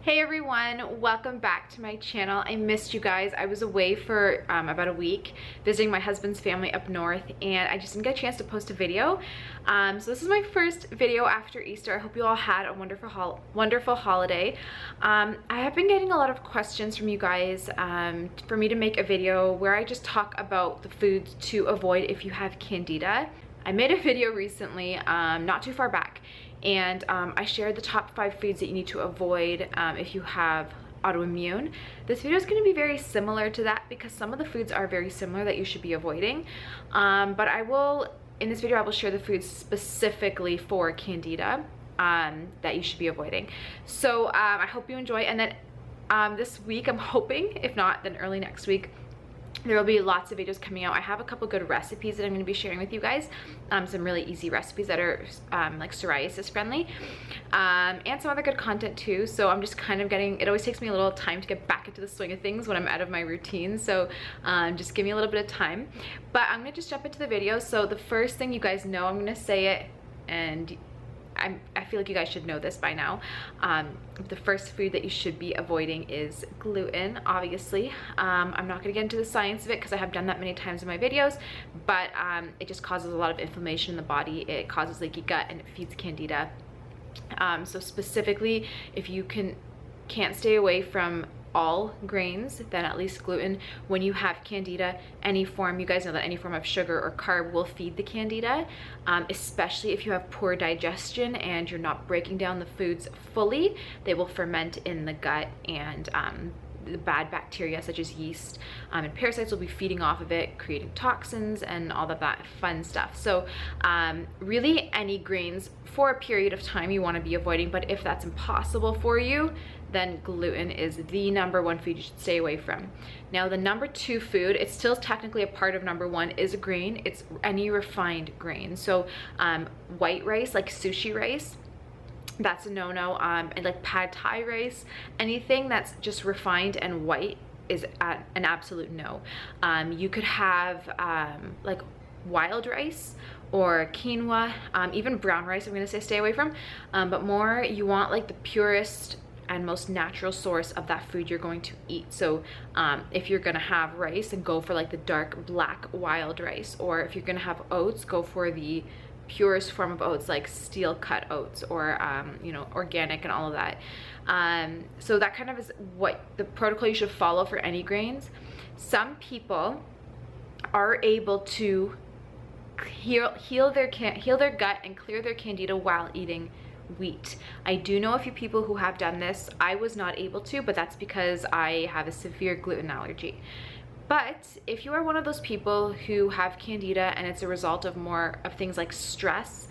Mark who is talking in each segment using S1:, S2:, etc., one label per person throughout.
S1: Hey everyone, welcome back to my channel. I missed you guys. I was away for about a week visiting my husband's family up north, and I just didn't get a chance to post a video. So this is my first video after Easter. I hope you all had a wonderful holiday. I have been getting a lot of questions from you guys for me to make a video where I just talk about the foods to avoid if you have Candida. I made a video recently, not too far back, and I shared the top 5 foods that you need to avoid if you have autoimmune. This video is going to be very similar to that because some of the foods are very similar that you should be avoiding. But in this video I will share the foods specifically for Candida that you should be avoiding. So I hope you enjoy, and then this week I'm hoping, if not then early next week, there will be lots of videos coming out. I have a couple good recipes that I'm going to be sharing with you guys, some really easy recipes that are like psoriasis friendly, and some other good content too. So I'm just kind of it always takes me a little time to get back into the swing of things when I'm out of my routine, so just give me a little bit of time. But I'm going to just jump into the video. So the first thing, you guys know I'm going to say it, and I feel like you guys should know this by now. The first food that you should be avoiding is gluten, obviously. I'm not going to get into the science of it because I have done that many times in my videos, but it just causes a lot of inflammation in the body. It causes leaky gut and it feeds Candida. So specifically, if you can't stay away from all grains, then at least gluten. When you have Candida, any form, you guys know that any form of sugar or carb will feed the Candida, especially if you have poor digestion and you're not breaking down the foods fully. They will ferment in the gut, and the bad bacteria such as yeast and parasites will be feeding off of it, creating toxins and all of that fun stuff. So really any grains for a period of time you want to be avoiding, but if that's impossible for you, then gluten is the #1 food you should stay away from. Now the #2 food, it's still technically a part of #1, is a grain. It's any refined grain. So white rice, like sushi rice, that's a no-no. And like pad thai rice, anything that's just refined and white is an absolute no. You could have like wild rice or quinoa, even brown rice I'm gonna say stay away from, but more you want like the purest and most natural source of that food you're going to eat. So if you're gonna have rice, and go for like the dark black wild rice, or if you're gonna have oats, go for the purest form of oats like steel cut oats, or you know, organic and all of that. So that kind of is what the protocol you should follow for any grains. Some people are able to heal their gut and clear their Candida while eating wheat. I do know a few people who have done this. I was not able to, but that's because I have a severe gluten allergy. But if you are one of those people who have Candida and it's a result of more of things like stress,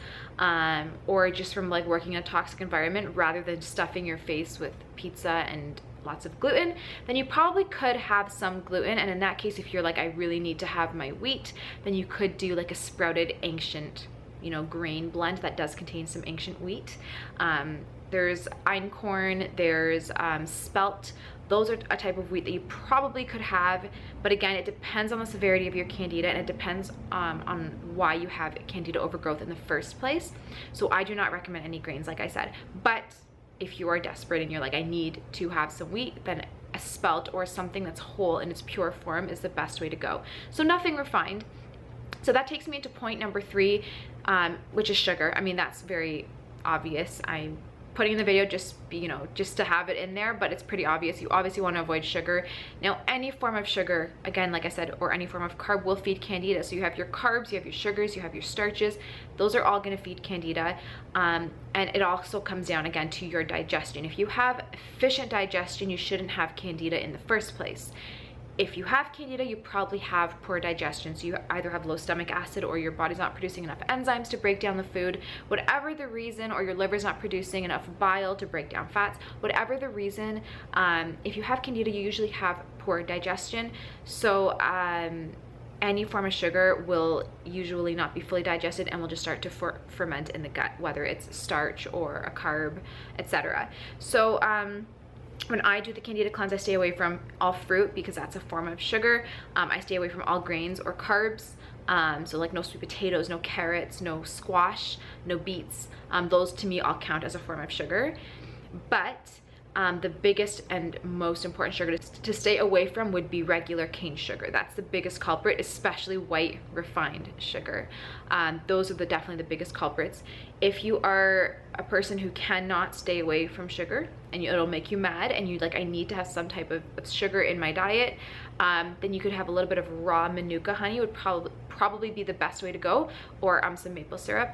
S1: or just from like working in a toxic environment rather than stuffing your face with pizza and lots of gluten, then you probably could have some gluten. And in that case, if you're like, I really need to have my wheat, then you could do like a sprouted ancient, you know, grain blend that does contain some ancient wheat. There's einkorn, there's spelt. Those are a type of wheat that you probably could have, but again, it depends on the severity of your Candida, and it depends on why you have Candida overgrowth in the first place. So I do not recommend any grains, like I said. But if you are desperate and you're like, I need to have some wheat, then a spelt or something that's whole in its pure form is the best way to go. So nothing refined. So that takes me into point #3, which is sugar. I mean, that's very obvious. I'm putting in the video just, you know, just to have it in there, but it's pretty obvious. You obviously want to avoid sugar. Now, any form of sugar, again, like I said, or any form of carb will feed Candida. So you have your carbs, you have your sugars, you have your starches. Those are all going to feed Candida. And it also comes down again to your digestion. If you have efficient digestion, you shouldn't have Candida in the first place. If you have Candida, you probably have poor digestion. So you either have low stomach acid, or your body's not producing enough enzymes to break down the food. Whatever the reason, or your liver's not producing enough bile to break down fats, whatever the reason, if you have Candida, you usually have poor digestion. So any form of sugar will usually not be fully digested and will just start to ferment in the gut, whether it's starch or a carb, etc. So when I do the Candida cleanse, I stay away from all fruit because that's a form of sugar. I stay away from all grains or carbs. So like no sweet potatoes, no carrots, no squash, no beets. Those to me all count as a form of sugar. But the biggest and most important sugar to stay away from would be regular cane sugar. That's the biggest culprit, especially white refined sugar. Those are definitely the biggest culprits. If you are a person who cannot stay away from sugar and it'll make you mad and you like, I need to have some type of sugar in my diet, then you could have a little bit of raw manuka honey would probably be the best way to go, or some maple syrup.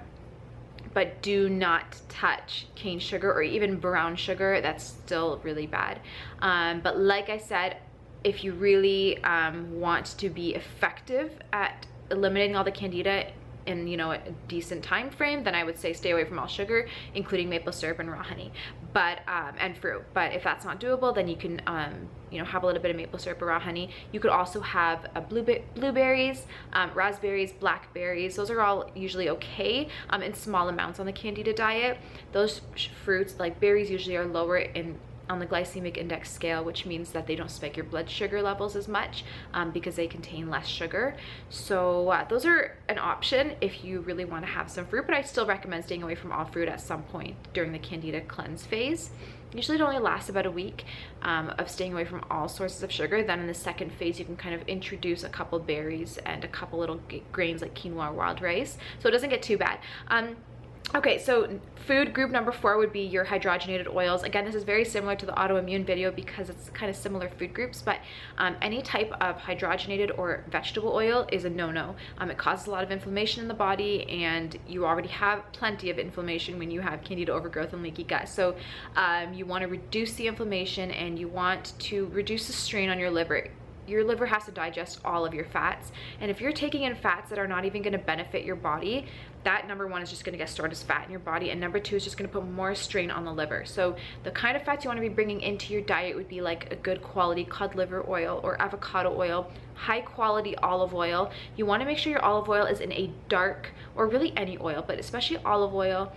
S1: But do not touch cane sugar or even brown sugar. That's still really bad. But like I said, if you really want to be effective at eliminating all the candida in, you know, a decent time frame, then I would say stay away from all sugar, including maple syrup and raw honey, but and fruit. But if that's not doable, then you can you know, have a little bit of maple syrup or raw honey. You could also have blueberries, raspberries, blackberries. Those are all usually okay in small amounts on the candida diet. Those fruits like berries usually are lower on the glycemic index scale, which means that they don't spike your blood sugar levels as much because they contain less sugar. So those are an option if you really want to have some fruit, but I still recommend staying away from all fruit at some point during the candida cleanse phase. Usually it only lasts about a week of staying away from all sources of sugar. Then in the second phase, you can kind of introduce a couple berries and a couple little grains like quinoa or wild rice, so it doesn't get too bad. Okay, so food group number 4 would be your hydrogenated oils. Again, this is very similar to the autoimmune video because it's kind of similar food groups, but any type of hydrogenated or vegetable oil is a no-no. It causes a lot of inflammation in the body, and you already have plenty of inflammation when you have candida overgrowth and leaky gut. So you want to reduce the inflammation and you want to reduce the strain on your liver. Your liver has to digest all of your fats, and if you're taking in fats that are not even going to benefit your body, that number 1 is just going to get stored as fat in your body, and number 2 is just going to put more strain on the liver. So the kind of fats you want to be bringing into your diet would be like a good quality cod liver oil or avocado oil, high quality olive oil. You want to make sure your olive oil is in a dark, or really any oil, but especially olive oil,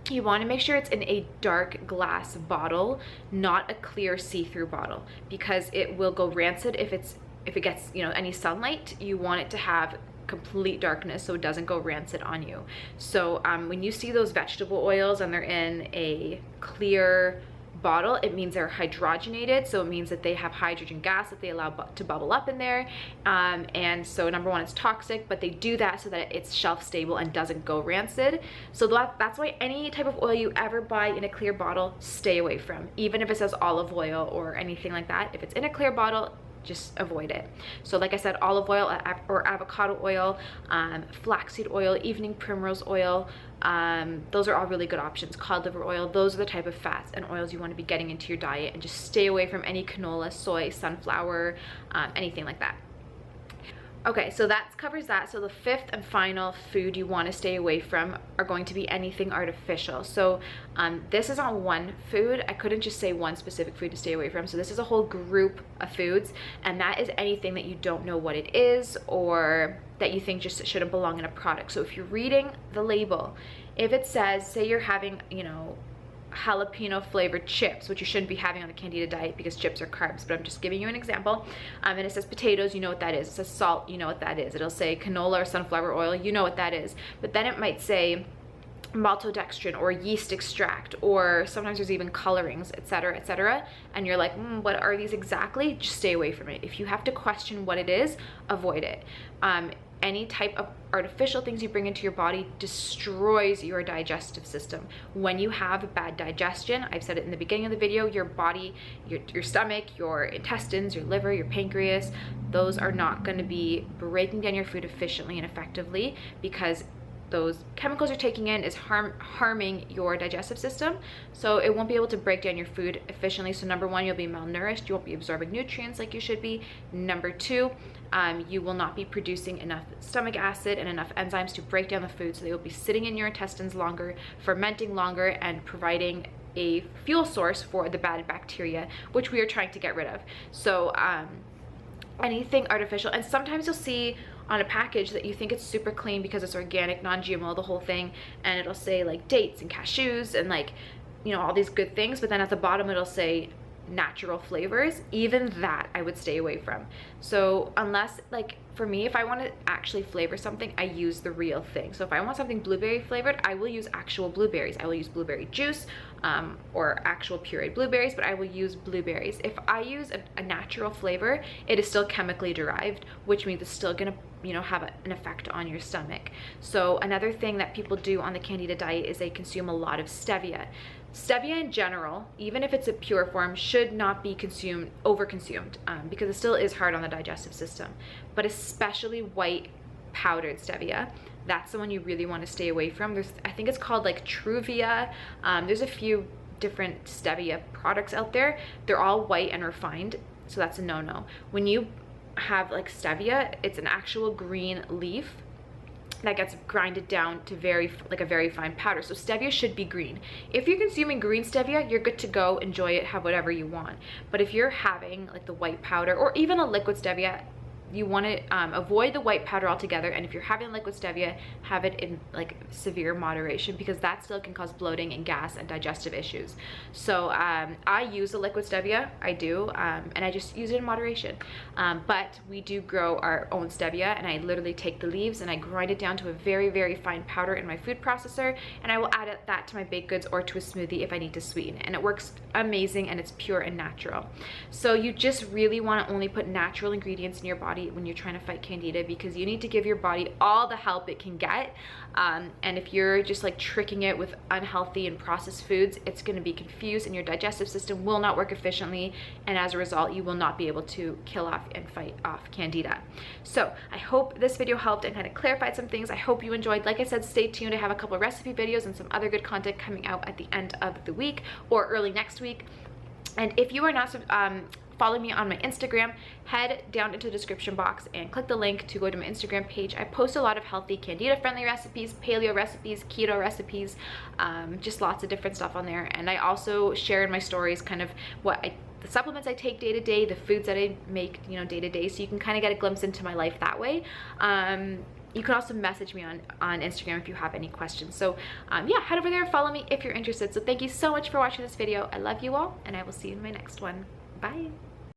S1: you want to make sure it's in a dark glass bottle, not a clear see-through bottle, because it will go rancid if it gets, you know, any sunlight. You want it to have complete darkness so it doesn't go rancid on you. So when you see those vegetable oils and they're in a clear bottle, it means they're hydrogenated, so it means that they have hydrogen gas that they allow to bubble up in there, and so number 1, it's toxic, but they do that so that it's shelf stable and doesn't go rancid. So that's why any type of oil you ever buy in a clear bottle, stay away from, even if it says olive oil or anything like that. If it's in a clear bottle, just avoid it. So like I said, olive oil or avocado oil, flaxseed oil, evening primrose oil, those are all really good options. Cod liver oil, those are the type of fats and oils you want to be getting into your diet, and just stay away from any canola, soy, sunflower, anything like that. Okay, so that covers that. So the 5th and final food you want to stay away from are going to be anything artificial. So this is on one food. I couldn't just say one specific food to stay away from. So this is a whole group of foods, and that is anything that you don't know what it is or that you think just shouldn't belong in a product. So if you're reading the label, if it says, say you're having, you know, jalapeno flavored chips, which you shouldn't be having on a candida diet because chips are carbs, but I'm just giving you an example, and it says potatoes, you know what that is. It says salt, you know what that is. It'll say canola or sunflower oil, you know what that is. But then it might say maltodextrin or yeast extract, or sometimes there's even colorings, etc., etc., and you're like, what are these exactly? Just stay away from it. If you have to question what it is, avoid it. Any type of artificial things you bring into your body destroys your digestive system. When you have bad digestion, I've said it in the beginning of the video, your body, your stomach, your intestines, your liver, your pancreas, those are not going to be breaking down your food efficiently and effectively, because those chemicals you're taking in is harming your digestive system, so it won't be able to break down your food efficiently. So number 1, you'll be malnourished, you won't be absorbing nutrients like you should be. Number 2, you will not be producing enough stomach acid and enough enzymes to break down the food, so they will be sitting in your intestines longer, fermenting longer, and providing a fuel source for the bad bacteria, which we are trying to get rid of. So anything artificial, and sometimes you'll see on a package that you think it's super clean because it's organic, non-GMO, the whole thing, and it'll say like dates and cashews and like, you know, all these good things, but then at the bottom it'll say natural flavors, even that I would stay away from. So unless, like, for me, if I want to actually flavor something, I use the real thing. So if I want something blueberry flavored, I will use actual blueberries. I will use blueberry juice or actual pureed blueberries, but I will use blueberries. If I use a natural flavor, it is still chemically derived, which means it's still gonna, you know, have an effect on your stomach. So another thing that people do on the Candida diet is they consume a lot of stevia. Stevia in general, even if it's a pure form, should not be overconsumed because it still is hard on the digestive system. But especially white powdered stevia, that's the one you really want to stay away from. I think it's called like Truvia. There's a few different stevia products out there. They're all white and refined, so that's a no-no. When you have like stevia, it's an actual green leaf that gets grinded down to a very fine powder. So stevia should be green. If you're consuming green stevia, you're good to go, enjoy it, have whatever you want. But if you're having like the white powder or even a liquid stevia, you want to avoid the white powder altogether. And if you're having liquid stevia, have it in like severe moderation, because that still can cause bloating and gas and digestive issues. So I use the liquid stevia, I do, and I just use it in moderation. But we do grow our own stevia, and I literally take the leaves and I grind it down to a very, very fine powder in my food processor, and I will add that to my baked goods or to a smoothie if I need to sweeten it. And it works amazing, and it's pure and natural. So you just really want to only put natural ingredients in your body when you're trying to fight Candida, because you need to give your body all the help it can get. And if you're just like tricking it with unhealthy and processed foods, it's going to be confused and your digestive system will not work efficiently, and as a result you will not be able to kill off and fight off Candida. So I hope this video helped and kind of clarified some things. I hope you enjoyed. Like I said, stay tuned. I have a couple of recipe videos and some other good content coming out at the end of the week or early next week. And if you are not following me on my Instagram, head down into the description box and click the link to go to my Instagram page. I post a lot of healthy Candida friendly recipes, paleo recipes, keto recipes, just lots of different stuff on there. And I also share in my stories kind of the supplements I take day to day, the foods that I make, you know, day to day, so you can kind of get a glimpse into my life that way. You can also message me on Instagram if you have any questions. So yeah, head over there, follow me if you're interested. So thank you so much for watching this video. I love you all, and I will see you in my next one. Bye.